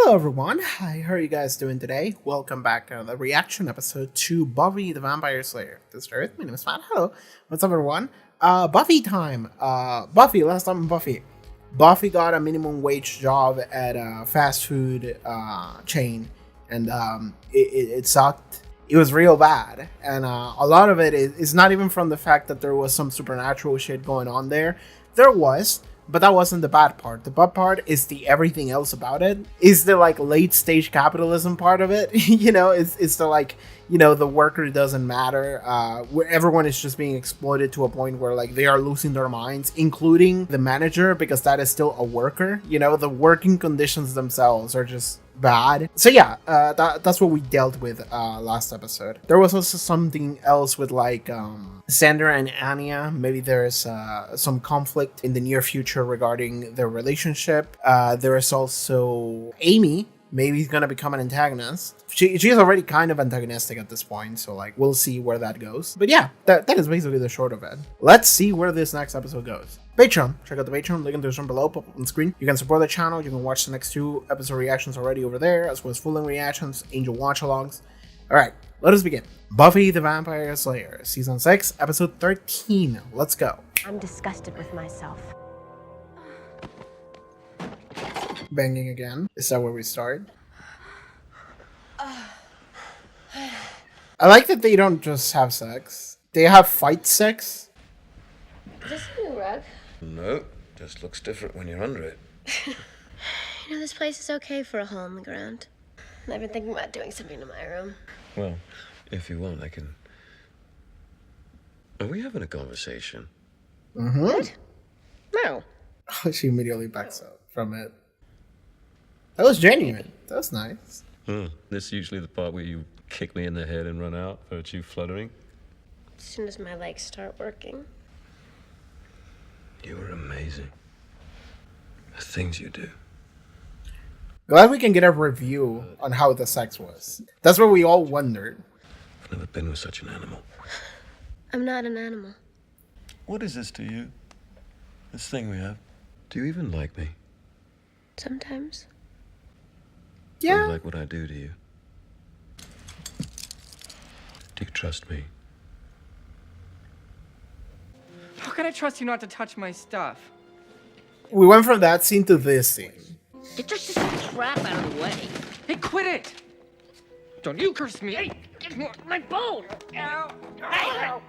Hello everyone, how are you guys doing today? Welcome back to the reaction episode to Buffy the Vampire Slayer. This is Earth, my name is Matt. Hello, what's up everyone? Buffy time. Buffy, last time on Buffy. Buffy got a minimum wage job at a fast food chain, and it sucked. It was real bad, and a lot of it is not even from the fact that there was some supernatural shit going on there. There was, but that wasn't the bad part. The bad part is the everything else about it. Is the like late stage capitalism part of it. It's the like, the worker doesn't matter. Where everyone is just being exploited to a point where like they are losing their minds, including the manager, because that is still a worker. The working conditions themselves are just bad. So yeah, that's what we dealt with last episode. There was also something else with like Xander and Anya. Maybe there's some conflict in the near future regarding their relationship. There is also Amy. Maybe he's gonna become an antagonist. She's already kind of antagonistic at this point, so like we'll see where that goes. But yeah, that is basically the short of it. Let's see where this next episode goes. Patreon, check out the Patreon, link in the description below, pop up on the screen. You can support the channel, you can watch the next 2 episode reactions already over there, as well as full-length reactions, Angel watch-alongs. Alright, let us begin. Buffy the Vampire Slayer, Season 6, Episode 13. Let's go. I'm disgusted with myself. Banging again. Is that where we start? I like that they don't just have sex. They have fight sex. Is this a new rug? No, just looks different when you're under it. This place is okay for a hole in the ground. I've been thinking about doing something to my room. Well, if you want, I can... Are we having a conversation? Mm-hmm. What? No. She immediately backs up from it. That was genuine. That was nice. This is usually the part where you kick me in the head and run out for you fluttering. As soon as my legs start working. You were amazing. The things you do. Glad we can get a review on how the sex was. That's what we all wondered. I've never been with such an animal. I'm not an animal. What is this to you? This thing we have? Do you even like me? Sometimes. Do you Yeah. like what I do to you? Do you trust me? How can I trust you not to touch my stuff? We went from that scene to this scene. Get your crap out of the way. Hey, quit it! Don't you curse me! Hey, My bone! Ow.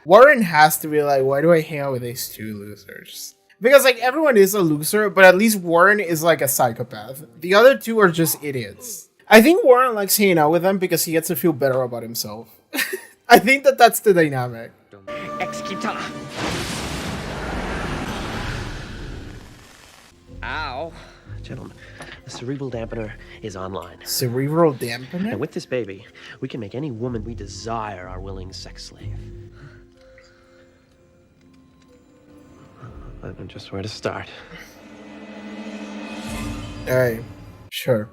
Warren has to be like, why do I hang out with these 2 losers? Because like everyone is a loser, but at least Warren is like a psychopath. The other 2 are just idiots. I think Warren likes hanging out with them because he gets to feel better about himself. I think that's the dynamic. Executa! Ow. Gentlemen, the cerebral dampener is online. Cerebral And dampener? with this baby, we can make any woman we desire our willing sex slave. I don't know just where to start. Alright. Sure.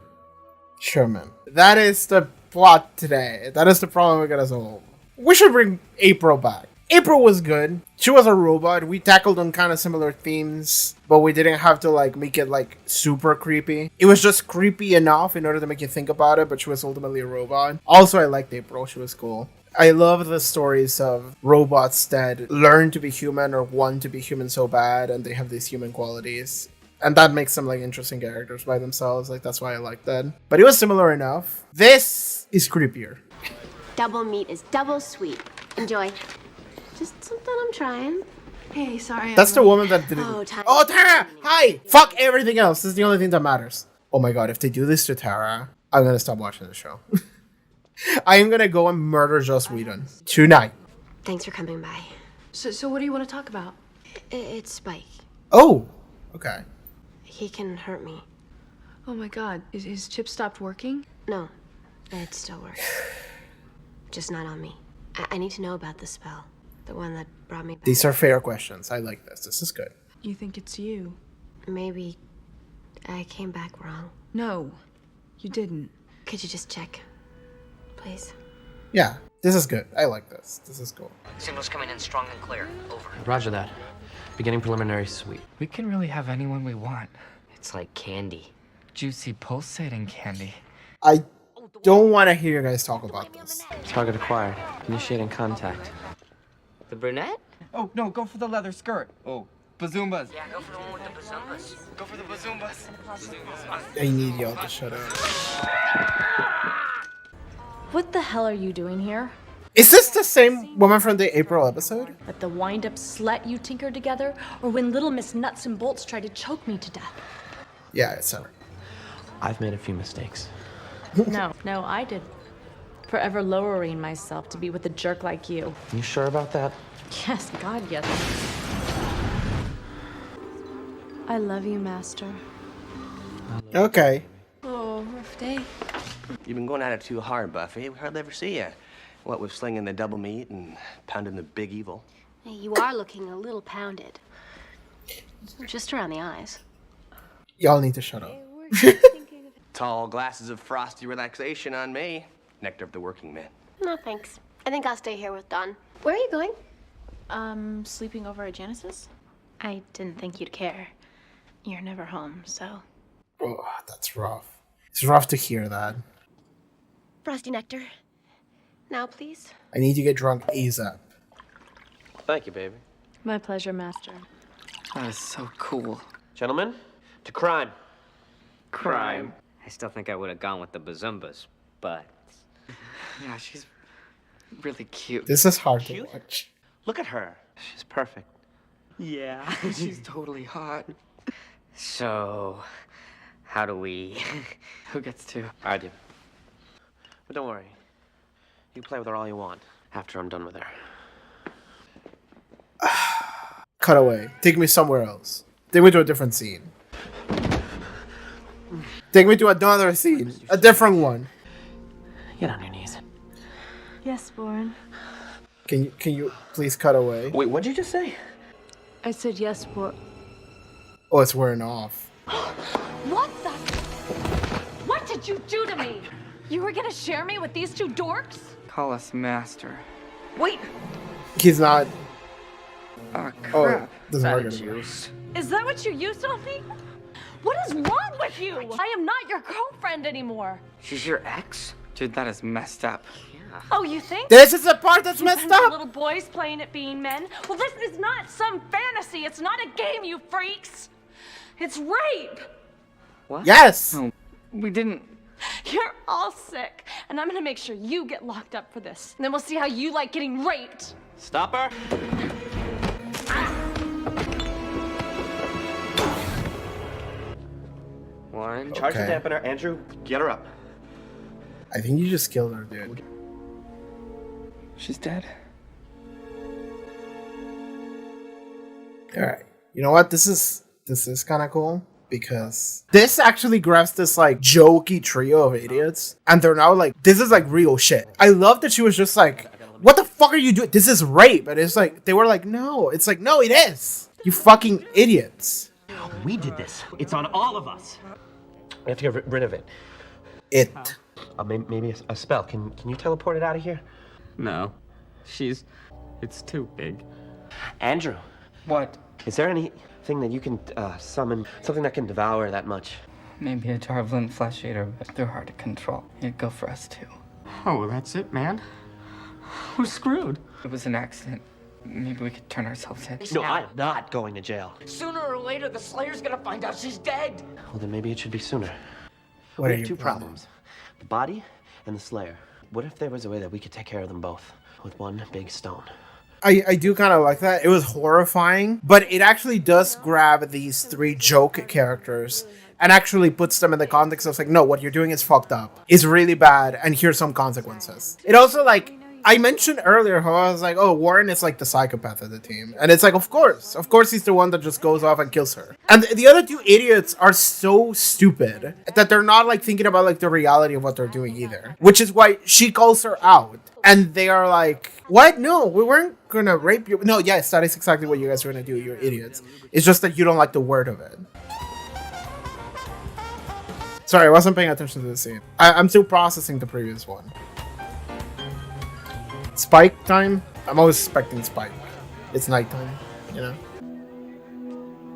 Sure, man. That is the plot today. That is the problem we gotta solve. We should bring April back. April was good. She was a robot. We tackled on kind of similar themes, but we didn't have to like make it like super creepy. It was just creepy enough in order to make you think about it, but she was ultimately a robot. Also, I liked April. She was cool. I love the stories of robots that learn to be human or want to be human so bad, and they have these human qualities. And that makes them like interesting characters by themselves. Like that's why I like that. But it was similar enough. This is creepier. Double meat is double sweet. Enjoy. Just something I'm trying. Hey, sorry. That's the woman that didn't. Oh, Tara. Oh, Tara! Hi! Fuck everything else. This is the only thing that matters. Oh my god, if they do this to Tara, I'm gonna stop watching the show. I am gonna go and murder Joss Whedon tonight. Thanks for coming by. So what do you want to talk about? It's Spike. Oh, okay. He can hurt me. Oh my god, is his chip stopped working? No, it still works. Just not on me. I need to know about the spell. The one that brought me back. These are fair questions. I like this. This is good. You think it's you? Maybe I came back wrong. No, you didn't. Could you just check, please? Yeah, this is good. I like this. This is cool. Signal's coming in strong and clear. Over. Roger that. Beginning preliminary sweep. We can really have anyone we want. It's like candy. juicy pulsating candy. I don't want to hear you guys talk about this. Target acquired. Initiating contact. The brunette? Oh, no, go for the leather skirt. Oh, bazoombas. Yeah, go for the one with the bazoombas. Go for the bazoombas. I need y'all to shut up. What the hell are you doing here? Is this the same woman from the April episode? At the wind-up slut you tinkered together, or when little Miss Nuts and Bolts tried to choke me to death? Yeah, it's her. I've made a few mistakes. No, I did. Forever lowering myself to be with a jerk like you. You sure about that? Yes, God, yes. I love you, Master. Okay. Oh, rough day. You've been going at it too hard, Buffy. We hardly ever see you. What with slinging the double meat and pounding the big evil. Hey, you are looking a little pounded. Just around the eyes. Y'all need to shut up. Tall glasses of frosty relaxation on me. Nectar of the working man. No, thanks. I think I'll stay here with Don. Where are you going? Sleeping over at Janice's? I didn't think you'd care. You're never home, so. Oh, that's rough. It's rough to hear that. Frosty Nectar. Now, please. I need to get drunk ASAP. Thank you, baby. My pleasure, Master. That is so cool. Gentlemen, to crime. Crime. I still think I would have gone with the bazoombas, but Yeah, she's really cute. This is hard to Cute? watch. Look at her. She's perfect. Yeah, she's totally hot. so how do we? Who gets to? I do. But don't worry. You can play with her all you want after I'm done with her. Cut away. Take me somewhere else. Take me to a different scene. Take me to another scene. A different one. Get on your knees. Yes, Warren. Can you please cut away? Wait, what'd you just say? I said yes, Warren. Oh, it's wearing off. What the? What did you do to me? You were gonna share me with these two dorks? Call us master. Wait, He's not. Ah, Oh, crap. doesn't work anymore. Juice. is that what you used on me? What is wrong with you? I am not your girlfriend anymore. She's your ex? Dude, that is messed up. Yeah. Oh, you think? This is the part that's messed Bunch of up. little boys playing at being men. Well, this is not some fantasy. It's not a game, you freaks. It's rape. Yes. No, we didn't. You're all sick, and I'm gonna make sure you get locked up for this. And then we'll see how you like getting raped. Stop her. Warren. Charge the Okay. dampener. Andrew, get her up. I think you just killed her, dude. She's dead. All right. You know what? This is kind of cool because this actually grabs this like jokey trio of idiots, and they're now like, this is like real shit. I love that she was just like, "What the fuck are you doing? This is rape," and it's like they were like, "No," it's like, "No, it is. You fucking idiots." We did this. It's on all of us. We have to get rid of it. It. Maybe a spell. Can you teleport it out of here? No. It's too big. Andrew, What? is there anything that you can summon? Something that can devour that much? Maybe a Jarvlin flesh eater, but they're hard to control. It'd go for us too. Oh, well, that's it, man. We're screwed. It was an accident. Maybe we could turn ourselves in. No, I'm not going to jail. Sooner or later, the Slayer's gonna find out she's dead. Well, then maybe it should be sooner. What We are have you two problems. The body and the Slayer. What if there was a way that we could take care of them both with one big stone? I do kind of like that. It was horrifying, but it actually does grab these three joke characters and actually puts them in the context of like, no, what you're doing is fucked up. It's really bad, and here's some consequences. It also like, I mentioned earlier how I was like, oh, Warren is like the psychopath of the team. And it's like, of course he's the one that just goes off and kills her. And the other two idiots are so stupid that they're not like thinking about like the reality of what they're doing either. Which is why she calls her out. And they are like, what? No, we weren't gonna rape you. No, yes, that is exactly what you guys are gonna do, you're idiots. It's just that you don't like the word of it. Sorry, I wasn't paying attention to the scene. I'm still processing the previous one. Spike time? I'm always expecting Spike. It's nighttime, you know?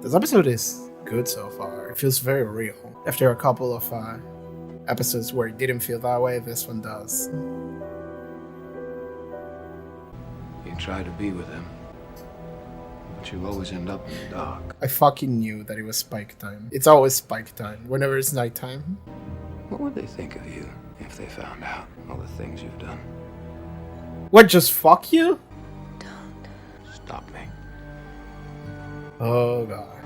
This episode is good so far. It feels very real. After a couple of episodes where it didn't feel that way, this one does. You try to be with him, but you always end up in the dark. I fucking knew that it was Spike time. It's always Spike time, whenever it's nighttime. What would they think of you if they found out all the things you've done? What, just fuck you? Stop me. Oh god.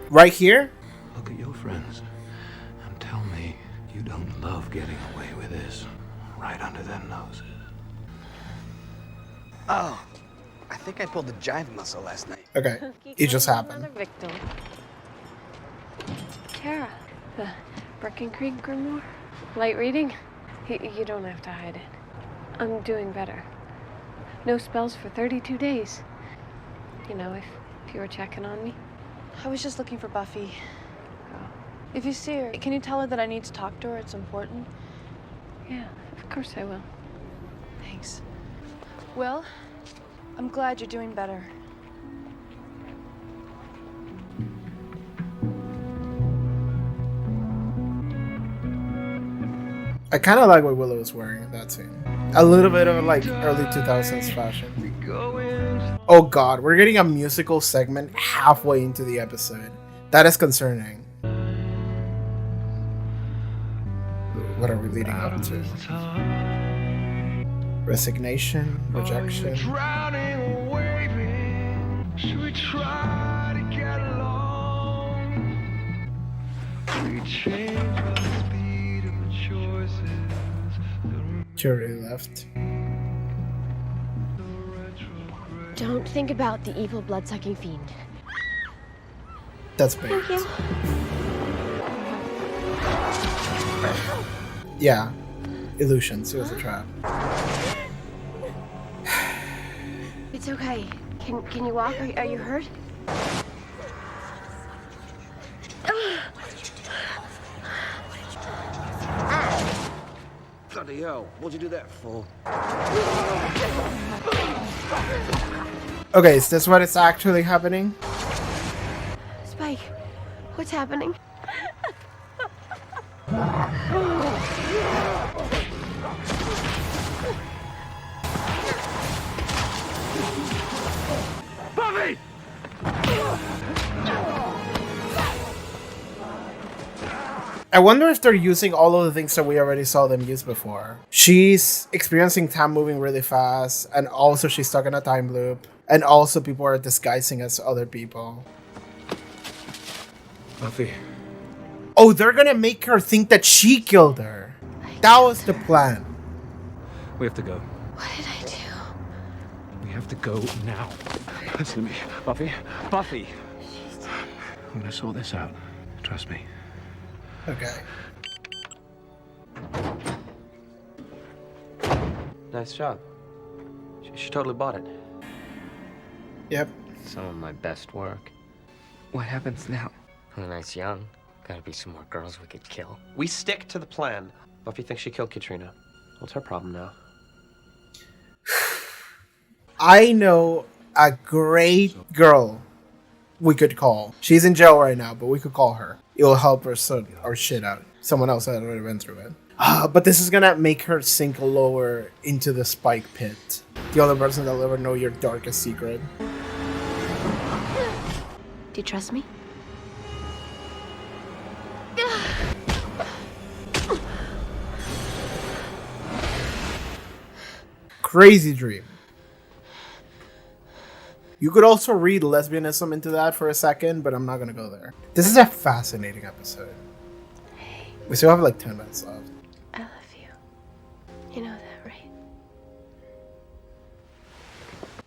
Right here? Look at your friends and tell me you don't love getting away with this right under their noses. Oh, I think I pulled the jive muscle last night. Okay, it just happened. Another victim. Kara, the Breckin Creek grimoire. Light reading? You don't have to hide it. I'm doing better. No spells for 32 days. You know, if you were checking on me. I was just looking for Buffy. If you see her, can you tell her that I need to talk to her? It's important. Yeah, of course I will. Thanks. Well, I'm glad you're doing better. I kind of like what Willow was wearing in that scene. A little bit of like early 2000s fashion. Oh god, we're getting a musical segment halfway into the episode. That is concerning. What are we leading up to? Resignation, rejection. Should we try to get along? We change the speed of the choices. She already left. Don't think about the evil blood-sucking fiend. That's big. Thank you. Yeah. Illusions. It was a trap. It's okay. Can you walk? Are you hurt? Bloody hell, what'd you do that for? Okay, is this what is actually happening? Spike, what's happening? Buffy! I wonder if they're using all of the things that we already saw them use before. She's experiencing time moving really fast, and also she's stuck in a time loop, and also people are disguising as other people. Buffy. Oh, they're gonna make her think that she killed her. That was the plan. We have to go. What did I do? We have to go now. Listen to me, Buffy. Buffy! I'm gonna sort this out. Trust me. Okay. Nice job. She totally bought it. Yep. Some of my best work. What happens now? When I was young, gotta be some more girls we could kill. We stick to the plan. Buffy thinks she killed Katrina. What's her problem now? I know a great girl we could call. She's in jail right now, but we could call her. It will help her sort our shit out. Someone else had already been through it. But this is gonna make her sink lower into the Spike pit. The only person that'll ever know your darkest secret. Do you trust me? Crazy dream. You could also read lesbianism into that for a second, but I'm not gonna go there. This is a fascinating episode. We still have like 10 minutes left. I love you. You know that, right?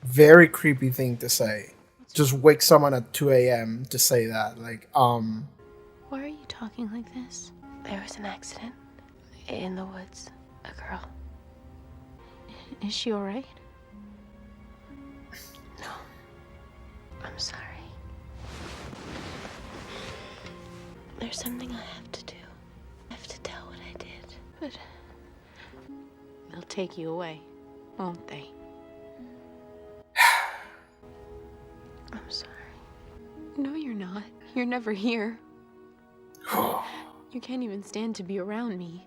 Very creepy thing to say. Just wake someone at 2 a.m. to say that. Like, Why are you talking like this? There was an accident in the woods. A girl. Is she alright? No. I'm sorry. There's something I have to do. I have to tell what I did. But they'll take you away, won't they? I'm sorry. You're never here. You can't even stand to be around me.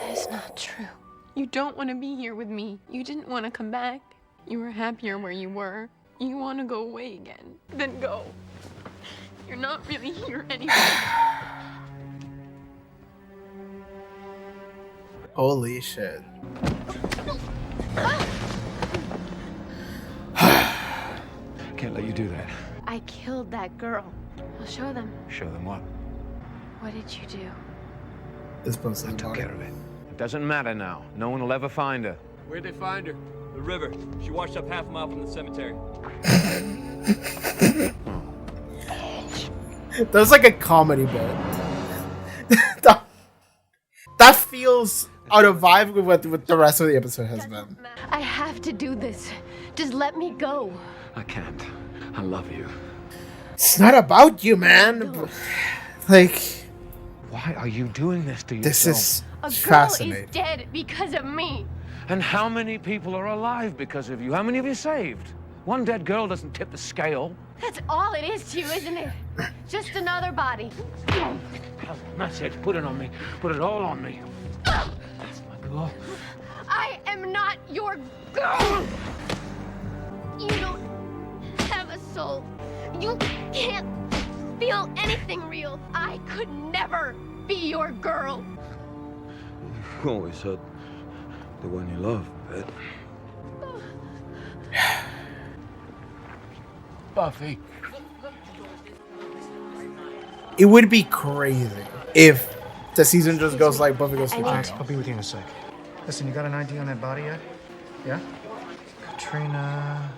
That's not true. You don't want to be here with me. You didn't want to come back. You were happier where you were. You want to go away again. Then go. You're not really here anymore. Holy shit. Can't let you do that. I killed that girl. I'll show them. Show them what? What did you do? Dispose of the Took body. care of it. It doesn't matter now. No one will ever find her. Where'd they find her? The river. She washed up half a mile from the cemetery. That was like a comedy bit. that feels out of vibe with what the rest of the episode has been. I have to do this. Just let me go. I can't. I love you. It's not about you, man. Like, why are you doing this to yourself? this is A girl fascinating. is dead because of me. And how many people are alive because of you? How many have you saved? One dead girl doesn't tip the scale. That's all it is to you, isn't it? Just another body. That's it. Put it on me. Put it all on me. That's my girl. I am not your girl. You don't have a soul. You can't feel anything real. I could never be your girl. You always had the one you love, Bet. Buffy. It would be crazy if the season just goes like Buffy goes to Max, I'll be with you in a sec. Listen, you got an ID on that body yet? Yeah? Katrina...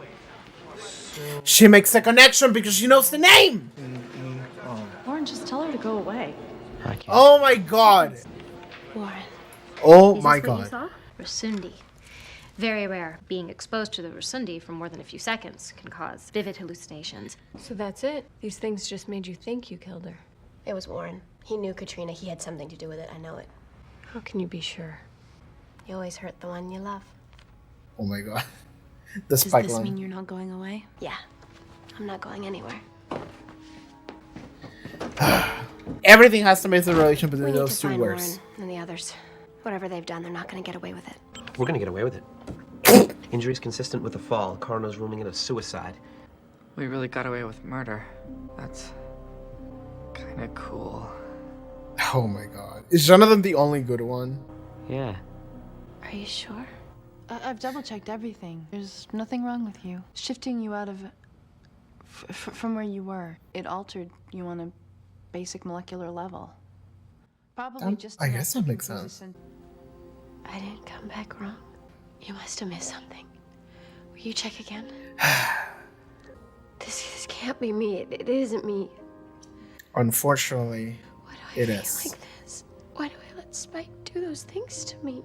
She makes a connection because she knows the name. Lauren, just tell her to go away. Oh my god. Warren. Oh Is my this what you god. saw? Rasundi. Very rare. Being exposed to the Rasundi for more than a few seconds can cause vivid hallucinations. So that's it? These things just made you think you killed her? It was Warren. He knew Katrina. He had something to do with it. I know it. How can you be sure? You always hurt the one you love. Oh my god. The Does spike this line. mean you're not going away? Yeah. I'm not going anywhere. Everything has to make the relation We between need those to two find worse. Warren and the others. Whatever they've done, they're not going to get away with it. We're gonna get away with it. Injuries consistent with the fall. Coroner's ruling it a suicide. We really got away with murder. That's kind of cool. Oh my god. Is Jonathan the only good one? Yeah. Are you sure? I've double-checked everything. There's nothing wrong with you. Shifting you out of... from where you were. It altered you on a basic molecular level. Probably just I enough guess to that makes confuse sense. I didn't come back wrong. You must have missed something. Will you check again? This can't be me. It isn't me. Unfortunately, it I is. feel like this. Why do I let Spike do those things to me?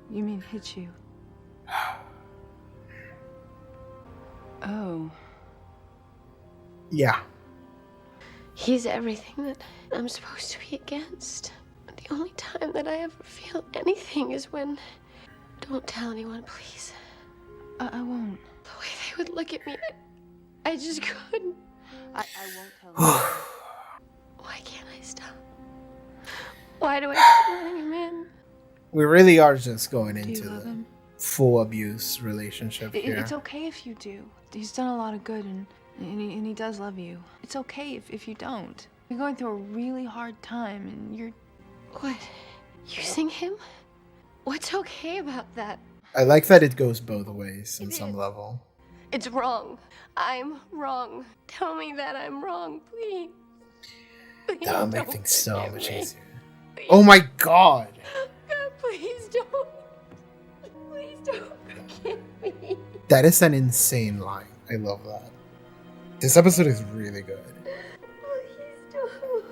You mean hit you? Oh. Yeah. He's everything that I'm supposed to be against. The only time that I ever feel anything is when... Don't tell anyone, please. I won't. The way they would look at me, I just couldn't. I won't tell you. Why can't I stop? Why do I keep letting him in? We really are just going Do you into love the him? full abuse relationship here. It's okay if you do. He's done a lot of good and he does love you. It's okay if you don't. You're going through a really hard time and you're... What? Using him? What's okay about that? I like that it goes both ways on some level. It's wrong. I'm wrong. Tell me that I'm wrong, please. Please That would make don't things so forgive much me. easier. Oh my god! God, please don't. Please don't forgive me. That is an insane line. I love that. This episode is really good. Please don't.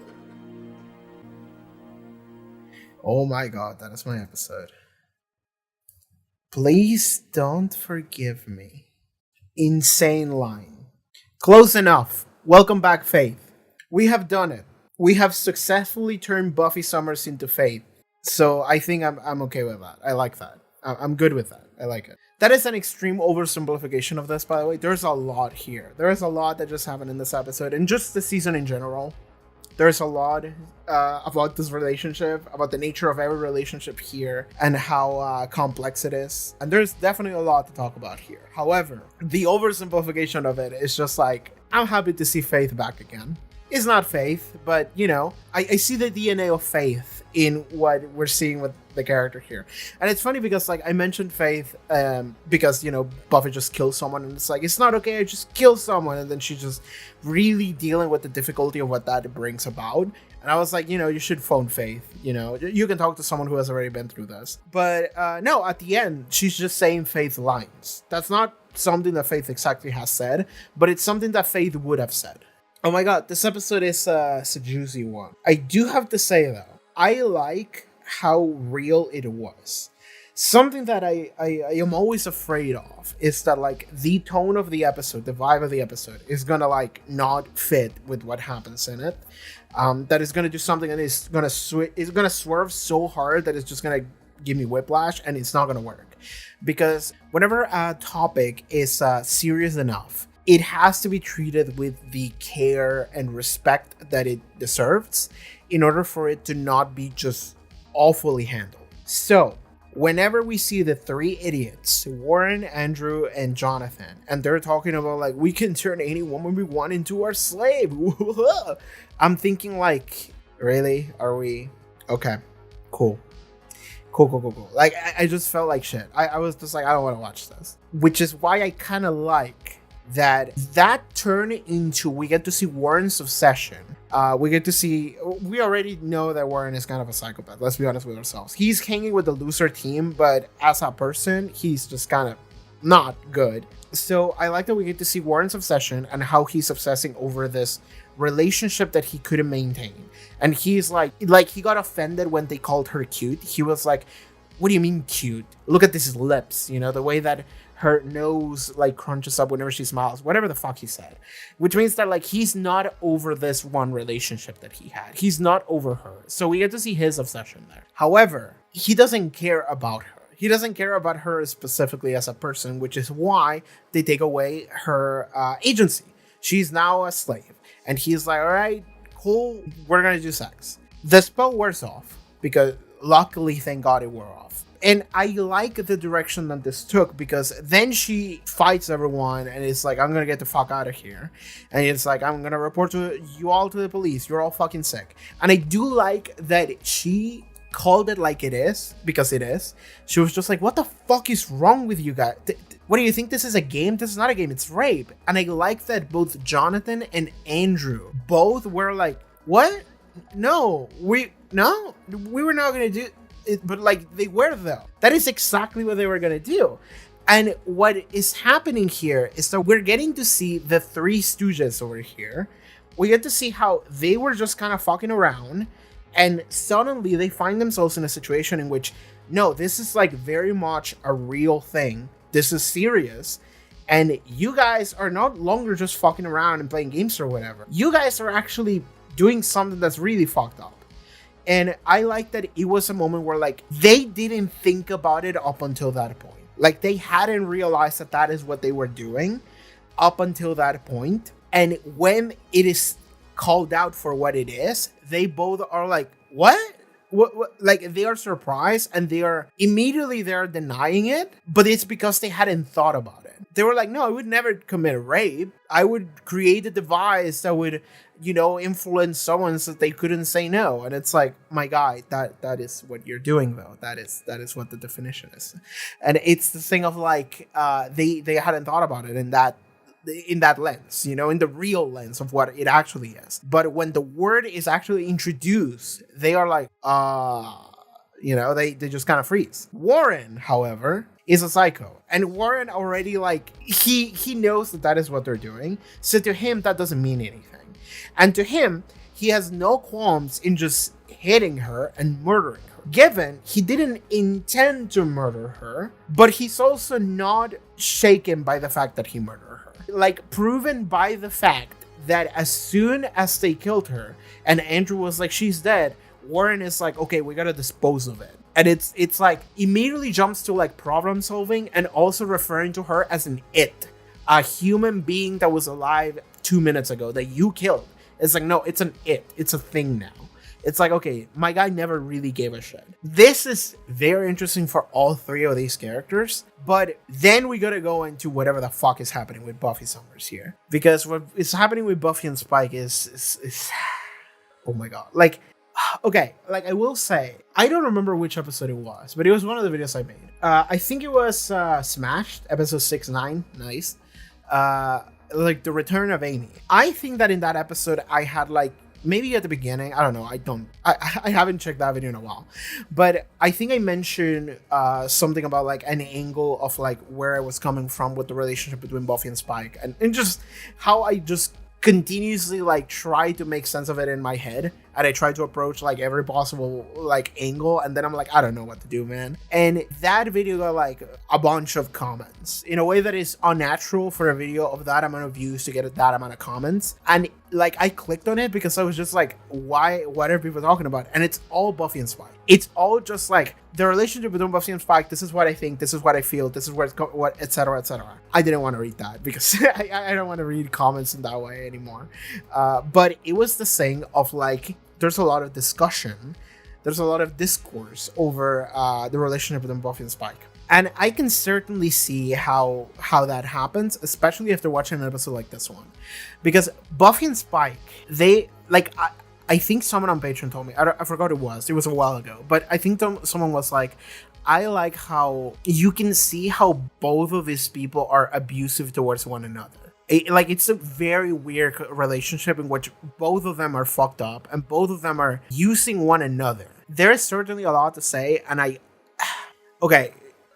Oh my god, that is my episode. Please don't forgive me. Insane line. Close enough. Welcome back, Faith. We have done it. We have successfully turned Buffy Summers into Faith. So I think I'm okay with that. I like that. I'm good with that. I like it. That is an extreme oversimplification of this, by the way. There's a lot here. There is a lot that just happened in this episode, and just the season in general. There's a lot about this relationship, about the nature of every relationship here, and how complex it is. And there's definitely a lot to talk about here. However, the oversimplification of it is just like, I'm happy to see Faith back again. It's not Faith, but, you know, I see the DNA of Faith in what we're seeing with the character here. And it's funny because, like, I mentioned Faith because, you know, Buffy just kills someone, and it's like, it's not okay, I just kill someone, and then she's just really dealing with the difficulty of what that brings about. And I was like, you know, you should phone Faith, you know, you can talk to someone who has already been through this. But no, at the end, she's just saying Faith lines. That's not something that Faith exactly has said, but it's something that Faith would have said. Oh my god, this episode is a juicy one. I do have to say though, I like how real it was. Something that I am always afraid of is that, like, the tone of the episode, the vibe of the episode is gonna, like, not fit with what happens in it. That is gonna do something and it's gonna swerve so hard that it's just gonna give me whiplash, and it's not gonna work. Because whenever a topic is serious enough, it has to be treated with the care and respect that it deserves in order for it to not be just awfully handled. So, whenever we see the three idiots, Warren, Andrew, and Jonathan, and they're talking about, like, we can turn any woman we want into our slave. I'm thinking, like, really? Are we? Okay, cool. Cool. Like, I just felt like shit. I was just like, I don't want to watch this. Which is why I kind of like that turn into, we get to see Warren's obsession. We already know that Warren is kind of a psychopath. Let's be honest with ourselves. He's hanging with the loser team, but as a person, he's just kind of not good. So I like that we get to see Warren's obsession and how he's obsessing over this relationship that he couldn't maintain. And he's like he got offended when they called her cute. He was like, what do you mean cute? Look at these lips, you know, the way that her nose, like, crunches up whenever she smiles, whatever the fuck he said. Which means that, like, he's not over this one relationship that he had. He's not over her. So we get to see his obsession there. However, he doesn't care about her. He doesn't care about her specifically as a person, which is why they take away her agency. She's now a slave. And he's like, all right, cool, we're gonna do sex. The spell wears off, because luckily, thank God, it wore off. And I like the direction that this took, because then she fights everyone and it's like, I'm gonna get the fuck out of here. And it's like, I'm gonna report you all to the police. You're all fucking sick. And I do like that she called it like it is, because it is. She was just like, what the fuck is wrong with you guys? What do you think this is a game? This is not a game, it's rape. And I like that both Jonathan and Andrew both were like, what? No, we were not gonna do it, but, like, they were though. That is exactly what they were gonna do. And what is happening here is that we're getting to see the Three Stooges over here. We get to see how they were just kind of fucking around, and suddenly they find themselves in a situation in which, no, this is, like, very much a real thing. This is serious. And you guys are not longer just fucking around and playing games or whatever. You guys are actually doing something that's really fucked up. And I like that it was a moment where, like, they didn't think about it up until that point. Like, they hadn't realized that that is what they were doing up until that point. And when it is called out for what it is, they both are like, what? What? Like, they are surprised, and they're denying it, but it's because they hadn't thought about it. They were like, no, I would never commit rape. I would create a device that would, you know, influence someone so they couldn't say no. And it's like, my guy, that is what you're doing though. That is what the definition is. And it's the thing of, like, they hadn't thought about it in that lens, you know, in the real lens of what it actually is. But when the word is actually introduced, they are like, you know, they just kind of freeze. Warren, however, is a psycho. And Warren already, like, he knows that is what they're doing. So to him, that doesn't mean anything. And to him, he has no qualms in just hitting her and murdering her. Given he didn't intend to murder her, but he's also not shaken by the fact that he murdered her. Like, proven by the fact that as soon as they killed her and Andrew was like, she's dead, Warren is like, okay, we gotta dispose of it. And it's like immediately jumps to like problem solving and also referring to her as an it, a human being that was alive 2 minutes ago that you killed. It's like, no, it's an it. It's a thing now. It's like, okay, my guy never really gave a shit. This is very interesting for all three of these characters, but then we gotta go into whatever the fuck is happening with Buffy Summers here. Because what is happening with Buffy and Spike is oh my god. Like, okay, like I will say, I don't remember which episode it was, but it was one of the videos I made. I think it was Smashed, episode 6-9, nice. Like the return of Amy. I think that in that episode I had like, maybe at the beginning, I don't know, I haven't checked that video in a while, but I think I mentioned something about like an angle of like where I was coming from with the relationship between Buffy and Spike, and just how I just continuously like try to make sense of it in my head, and I try to approach like every possible like angle, and then I'm like, I don't know what to do, man. And that video got like a bunch of comments in a way that is unnatural for a video of that amount of views to get that amount of comments. And like I clicked on it because I was just like, what are people talking about? And it's all Buffy and Spike. It's all just like the relationship between Buffy and Spike. This is what I think, this is what I feel, this is where it's what, etc., etc. I didn't want to read that because I don't want to read comments in that way anymore. But it was the thing of like, there's a lot of discussion, there's a lot of discourse over the relationship between Buffy and Spike. And I can certainly see how that happens, especially after watching an episode like this one. Because Buffy and Spike, they, like, I think someone on Patreon told me, I forgot it was a while ago, but I think someone was like, I like how you can see how both of these people are abusive towards one another. It's a very weird relationship in which both of them are fucked up and both of them are using one another. There is certainly a lot to say, and okay,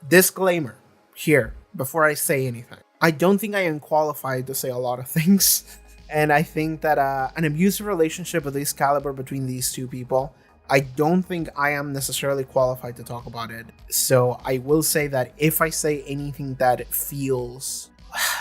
disclaimer here before I say anything. I don't think I am qualified to say a lot of things, and I think that an abusive relationship of this caliber between these two people, I don't think I am necessarily qualified to talk about it. So I will say that if I say anything that feels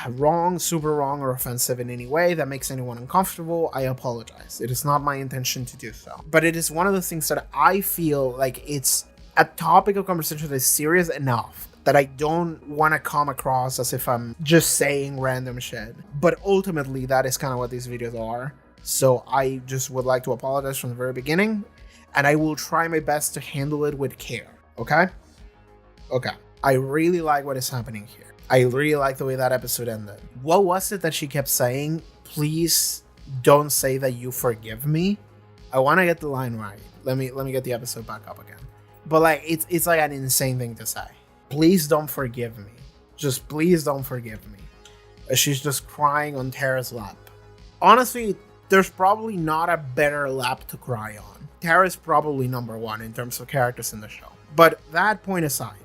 wrong, super wrong, or offensive in any way that makes anyone uncomfortable, I apologize. It is not my intention to do so. But it is one of the things that I feel like it's a topic of conversation that is serious enough that I don't want to come across as if I'm just saying random shit. But ultimately, that is kind of what these videos are. So I just would like to apologize from the very beginning, and I will try my best to handle it with care. Okay? Okay. I really like what is happening here. I really like the way that episode ended. What was it that she kept saying? Please don't say that you forgive me. I want to get the line right. Let me get the episode back up again. But like it's like an insane thing to say. Please don't forgive me. Just please don't forgive me. She's just crying on Tara's lap. Honestly, there's probably not a better lap to cry on. Tara's probably number one in terms of characters in the show. But that point aside,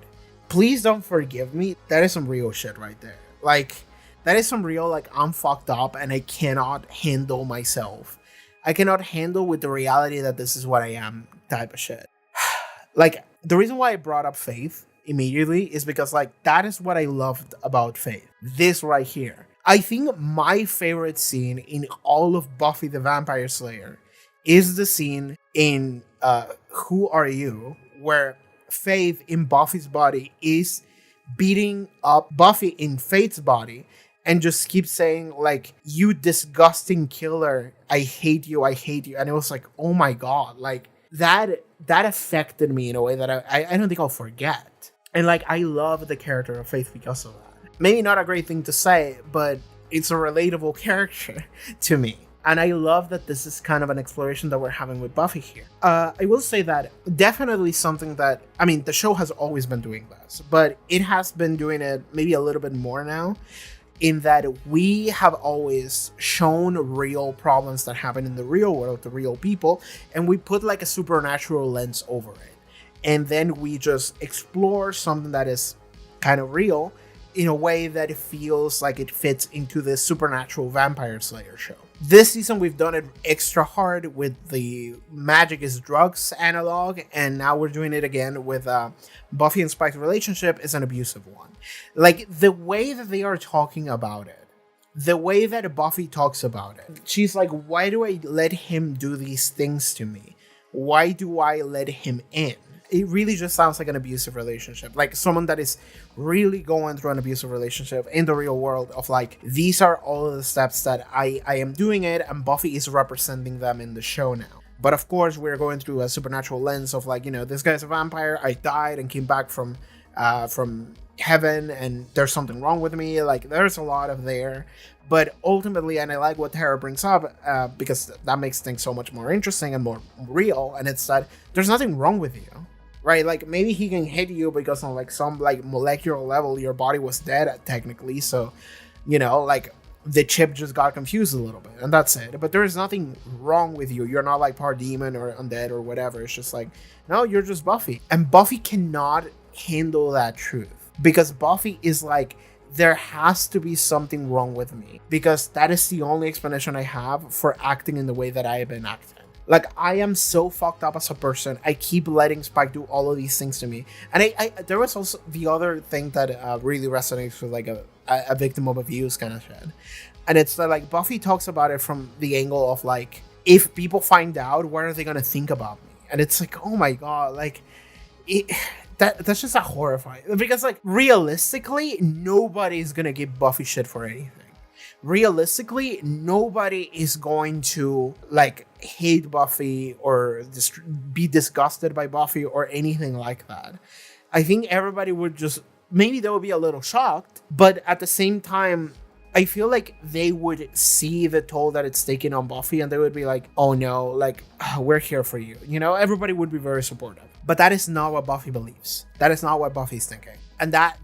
please don't forgive me. That is some real shit right there. Like, that is some real, like, I'm fucked up and I cannot handle myself. I cannot handle with the reality that this is what I am type of shit. Like, the reason why I brought up Faith immediately is because, like, that is what I loved about Faith. This right here. I think my favorite scene in all of Buffy the Vampire Slayer is the scene in Who Are You, where Faith in Buffy's body is beating up Buffy in Faith's body and just keeps saying, like, you disgusting killer, I hate you. And it was like, oh my god, like, that affected me in a way that I don't think I'll forget. And like, I love the character of Faith because of that. Maybe not a great thing to say, but it's a relatable character to me. And I love that this is kind of an exploration that we're having with Buffy here. I will say that definitely something that, I mean, the show has always been doing this, but it has been doing it maybe a little bit more now, in that we have always shown real problems that happen in the real world to real people, and we put like a supernatural lens over it. And then we just explore something that is kind of real in a way that it feels like it fits into this supernatural Vampire Slayer show. This season, we've done it extra hard with the Magic is Drugs analog, and now we're doing it again with Buffy and Spike's relationship is an abusive one. Like, the way that they are talking about it, the way that Buffy talks about it, she's like, why do I let him do these things to me? Why do I let him in? it really just sounds like an abusive relationship. Like someone that is really going through an abusive relationship in the real world of like, these are all of the steps that I am doing it, and Buffy is representing them in the show now. But of course, we're going through a supernatural lens of like, this guy's a vampire. I died and came back from heaven, and there's something wrong with me. Like, there's a lot of there. But ultimately, and I like what Tara brings up, because that makes things so much more interesting and more real, and it's that there's nothing wrong with you, right? Like, maybe he can hit you because on like some like molecular level, your body was dead technically, so, like, the chip just got confused a little bit, and that's it. But there is nothing wrong with you. You're not like part demon or undead or whatever. It's just like, no, you're just Buffy. And Buffy cannot handle that truth, because Buffy is like, there has to be something wrong with me, because that is the only explanation I have for acting in the way that I have been acting. Like, I am so fucked up as a person. I keep letting Spike do all of these things to me. And I there was also the other thing that really resonates with like a victim of abuse kind of shit. And it's that like Buffy talks about it from the angle of like, if people find out, what are they going to think about me? And it's like, oh my God, like, that's just a horrifying, because like realistically, nobody's going to give Buffy shit for anything. Realistically, nobody is going to like hate Buffy or be disgusted by Buffy or anything like that. I think everybody would just, maybe they would be a little shocked, but at the same time, I feel like they would see the toll that it's taking on Buffy, and they would be like, oh no, like, we're here for you. Everybody would be very supportive. But that is not what Buffy believes. That is not what Buffy's thinking. And that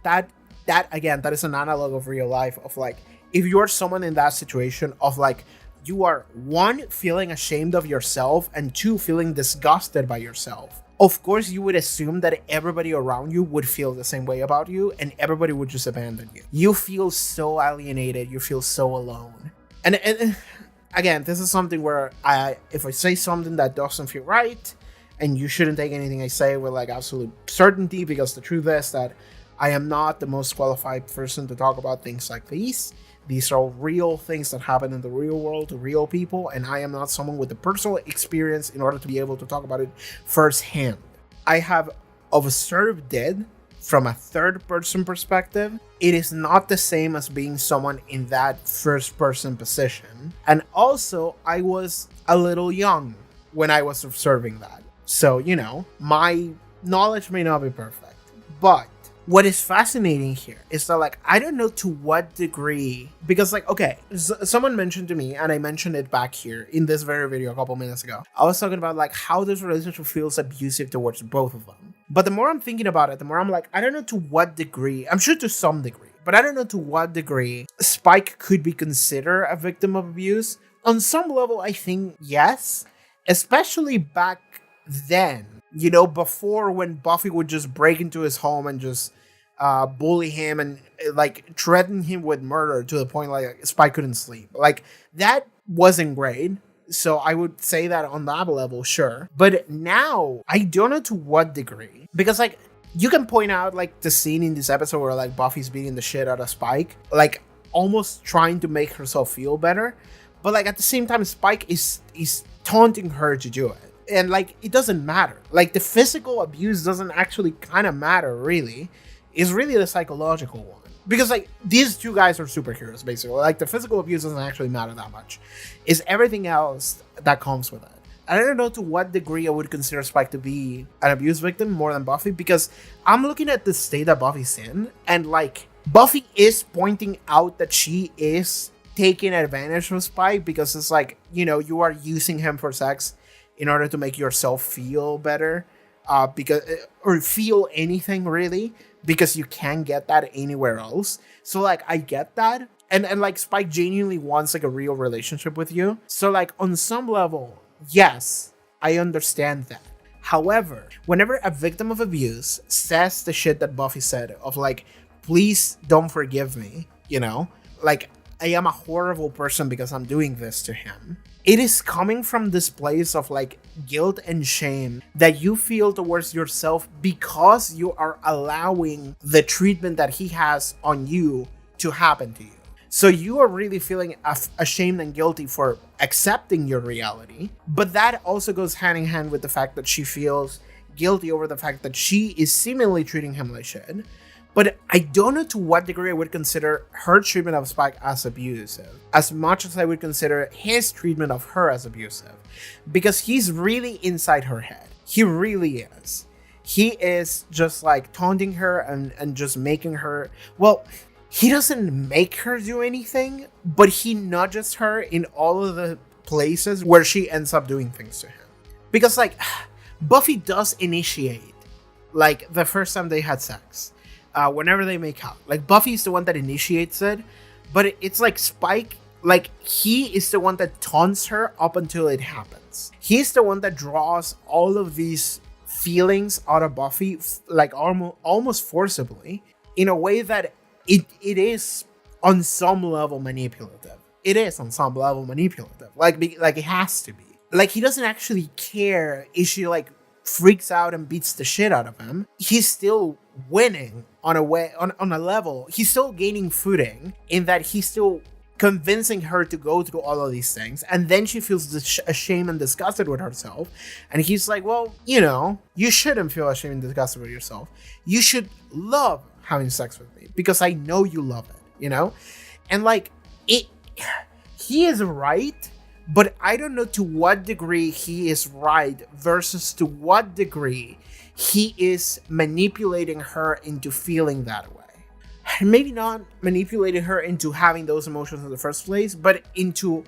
again, that is an analog of real life of like, if you're someone in that situation of like, you are one, feeling ashamed of yourself, and two, feeling disgusted by yourself. Of course, you would assume that everybody around you would feel the same way about you, and everybody would just abandon you. You feel so alienated. You feel so alone. And again, this is something where if I say something that doesn't feel right, and you shouldn't take anything I say with like absolute certainty, because the truth is that I am not the most qualified person to talk about things like these. These are real things that happen in the real world to real people, and I am not someone with the personal experience in order to be able to talk about it firsthand. I have observed it from a third-person perspective. It is not the same as being someone in that first-person position. And also, I was a little young when I was observing that. So, my knowledge may not be perfect, but what is fascinating here is that, like, I don't know to what degree, because, like, okay, someone mentioned to me, and I mentioned it back here in this very video a couple minutes ago. I was talking about, like, how this relationship feels abusive towards both of them. But the more I'm thinking about it, the more I'm like, I don't know to what degree, I'm sure to some degree, but I don't know to what degree Spike could be considered a victim of abuse. On some level, I think yes, especially back then. Before, when Buffy would just break into his home and just bully him and like threaten him with murder to the point like Spike couldn't sleep. Like, that wasn't great. So I would say that on that level, sure. But now, I don't know to what degree. Because like, you can point out like the scene in this episode where like Buffy's beating the shit out of Spike. Like, almost trying to make herself feel better. But like, at the same time, Spike is taunting her to do it. And like, it doesn't matter. Like, the physical abuse doesn't actually kind of matter, really. It's really the psychological one. Because like, these two guys are superheroes, basically. Like, the physical abuse doesn't actually matter that much. It's everything else that comes with it. I don't know to what degree I would consider Spike to be an abuse victim more than Buffy, because I'm looking at the state that Buffy's in, and like, Buffy is pointing out that she is taking advantage of Spike, because it's like, you are using him for sex in order to make yourself feel better, or feel anything really, because you can't get that anywhere else. So like, I get that. And like, Spike genuinely wants like a real relationship with you. So like, on some level, yes, I understand that. However, whenever a victim of abuse says the shit that Buffy said of like, please don't forgive me, like, I am a horrible person because I'm doing this to him. It is coming from this place of like guilt and shame that you feel towards yourself because you are allowing the treatment that he has on you to happen to you. So you are really feeling ashamed and guilty for accepting your reality. But that also goes hand in hand with the fact that she feels guilty over the fact that she is seemingly treating him like shit. But I don't know to what degree I would consider her treatment of Spike as abusive, as much as I would consider his treatment of her as abusive. Because he's really inside her head. He really is. He is just like taunting her and just making her... Well, he doesn't make her do anything, but he nudges her in all of the places where she ends up doing things to him. Because, like, Buffy does initiate, like, the first time they had sex. Whenever they make out. Like, Buffy's the one that initiates it, but it's like Spike, like, he is the one that taunts her up until it happens. He's the one that draws all of these feelings out of Buffy, like, almost forcibly, in a way that it is on some level manipulative. It is on some level manipulative. Like it has to be. Like, he doesn't actually care if she, like, freaks out and beats the shit out of him. He's still winning on a level. He's still gaining footing in that he's still convincing her to go through all of these things, and then she feels ashamed and disgusted with herself, and he's like, well, you know, you shouldn't feel ashamed and disgusted with yourself. You should love having sex with me because I know you love it, you know? And like, he is right, but I don't know to what degree he is right versus to what degree he is manipulating her into feeling that way. Maybe not manipulating her into having those emotions in the first place, but into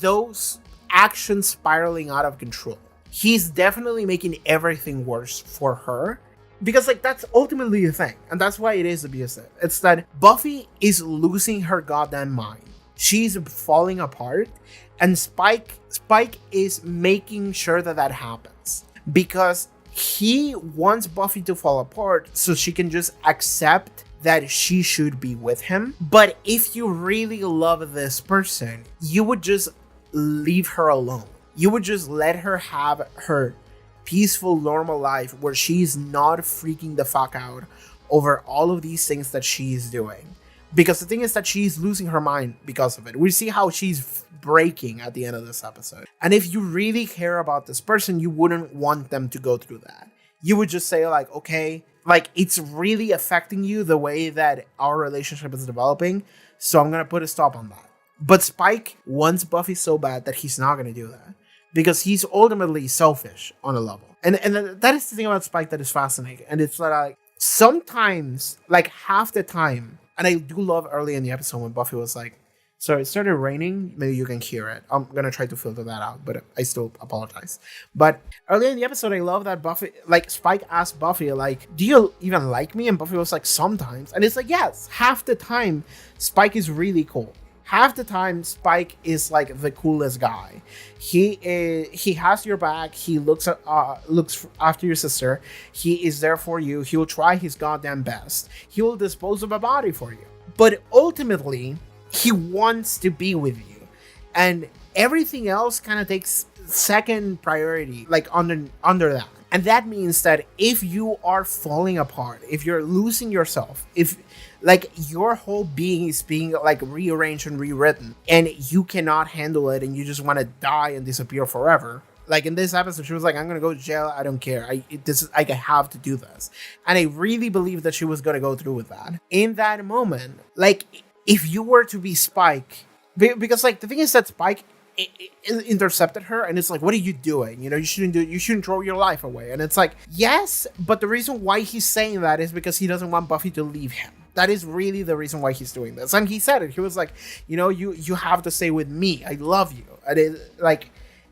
those actions spiraling out of control. He's definitely making everything worse for her. Because, like, that's ultimately the thing. And that's why it is abusive. It's that Buffy is losing her goddamn mind. She's falling apart. And Spike is making sure that happens. Because he wants Buffy to fall apart so she can just accept that she should be with him. But if you really love this person, you would just leave her alone. You would just let her have her peaceful, normal life where she's not freaking the fuck out over all of these things that she's doing. Because the thing is that she's losing her mind because of it. We see how she's breaking at the end of this episode. And if you really care about this person, you wouldn't want them to go through that. You would just say, like, okay, like, it's really affecting you the way that our relationship is developing, so I'm gonna put a stop on that. But Spike wants Buffy so bad that he's not gonna do that. Because he's ultimately selfish on a level. And that is the thing about Spike that is fascinating. And it's like, sometimes, like half the time, and I do love early in the episode when Buffy was like, so it started raining, maybe you can hear it. I'm gonna try to filter that out, but I still apologize. But earlier in the episode, I love that Buffy, like, Spike asked Buffy, like, do you even like me? And Buffy was like, sometimes. And it's like, yes, half the time, Spike is really cool. Half the time, Spike is like the coolest guy. He has your back. He looks after your sister. He is there for you. He will try his goddamn best. He will dispose of a body for you. But ultimately, he wants to be with you, and everything else kind of takes second priority, like under that. And that means that if you are falling apart, if you're losing yourself, if like your whole being is being like rearranged and rewritten, and you cannot handle it, and you just want to die and disappear forever. Like in this episode, she was like, I'm gonna go to jail. I don't care. I have to do this. And I really believe that she was gonna go through with that. In that moment, like, if you were to be Spike, because like the thing is that Spike intercepted her, and it's like, what are you doing? You know, you shouldn't throw your life away. And it's like, yes, but the reason why he's saying that is because he doesn't want Buffy to leave him. That is really the reason why he's doing this. And he said it. He was like, you know, you have to stay with me. I love you.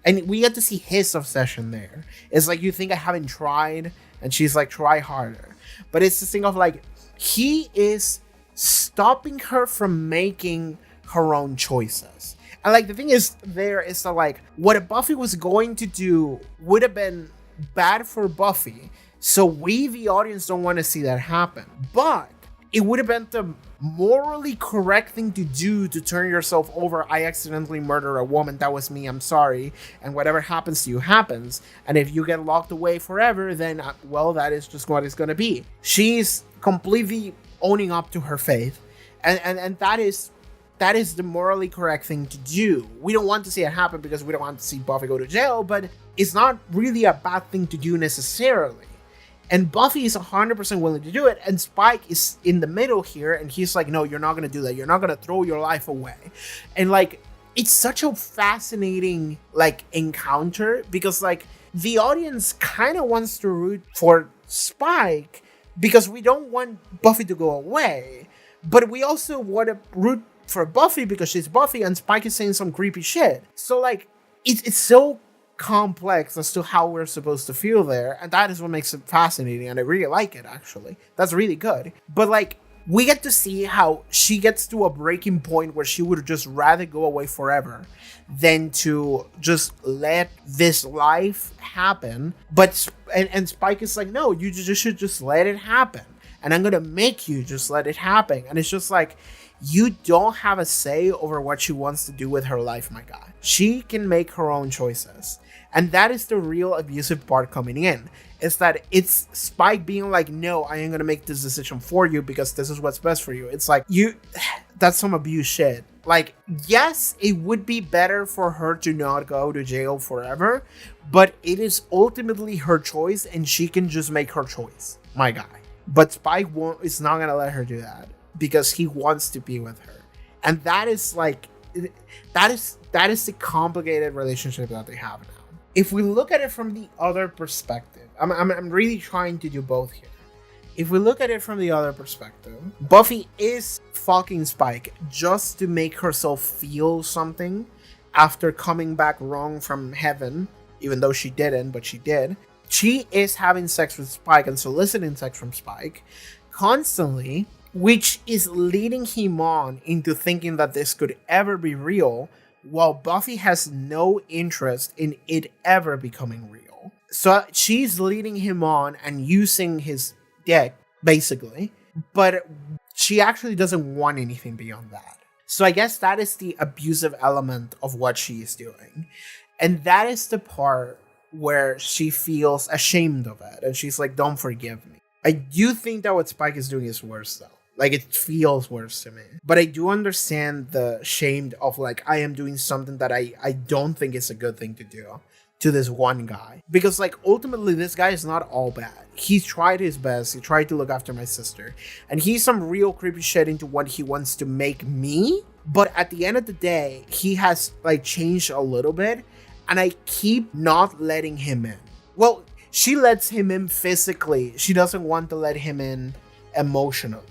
And we get to see his obsession there. It's like, you think I haven't tried? And she's like, try harder. But it's this thing of like, he is stopping her from making her own choices. And like the thing is there is that like what Buffy was going to do would have been bad for Buffy. So we, the audience, don't want to see that happen. But it would have been the morally correct thing to do to turn yourself over. I accidentally murder a woman. That was me. I'm sorry. And whatever happens to you happens. And if you get locked away forever, then, well, that is just what it's going to be. She's completely owning up to her faith. And that is the morally correct thing to do. We don't want to see it happen because we don't want to see Buffy go to jail, but it's not really a bad thing to do necessarily. And Buffy is 100% willing to do it, and Spike is in the middle here, and he's like, no, you're not going to do that. You're not going to throw your life away. And, like, it's such a fascinating, like, encounter, because, like, the audience kind of wants to root for Spike, because we don't want Buffy to go away, but we also want to root for Buffy because she's Buffy, and Spike is saying some creepy shit. So, like, it's so complex as to how we're supposed to feel there, and that is what makes it fascinating, and I really like it, actually. That's really good. But, like, we get to see how she gets to a breaking point where she would just rather go away forever than to just let this life happen. But and Spike is like, no, you just should just let it happen, and I'm gonna make you just let it happen. And it's just like, you don't have a say over what she wants to do with her life, my guy. She can make her own choices. And that is the real abusive part coming in. Is that it's Spike being like, no, I ain't gonna make this decision for you because this is what's best for you. It's like, that's some abuse shit. Like, yes, it would be better for her to not go to jail forever, but it is ultimately her choice, and she can just make her choice, my guy. But Spike is not gonna let her do that because he wants to be with her. And that is like, that is the complicated relationship that they have now. If we look at it from the other perspective, I'm really trying to do both here. If we look at it from the other perspective, Buffy is fucking Spike just to make herself feel something after coming back wrong from heaven, even though she didn't, but she did. She is having sex with Spike and soliciting sex from Spike constantly, which is leading him on into thinking that this could ever be real, while Buffy has no interest in it ever becoming real. So she's leading him on and using his dick, basically, but she actually doesn't want anything beyond that. So I guess that is the abusive element of what she is doing. And that is the part where she feels ashamed of it. And she's like, don't forgive me. I do think that what Spike is doing is worse, though. Like, it feels worse to me. But I do understand the shame of, like, I am doing something that I don't think is a good thing to do to this one guy. Because, like, ultimately, this guy is not all bad. He's tried his best. He tried to look after my sister. And he's some real creepy shit into what he wants to make me. But at the end of the day, he has, like, changed a little bit. And I keep not letting him in. Well, she lets him in physically. She doesn't want to let him in emotionally.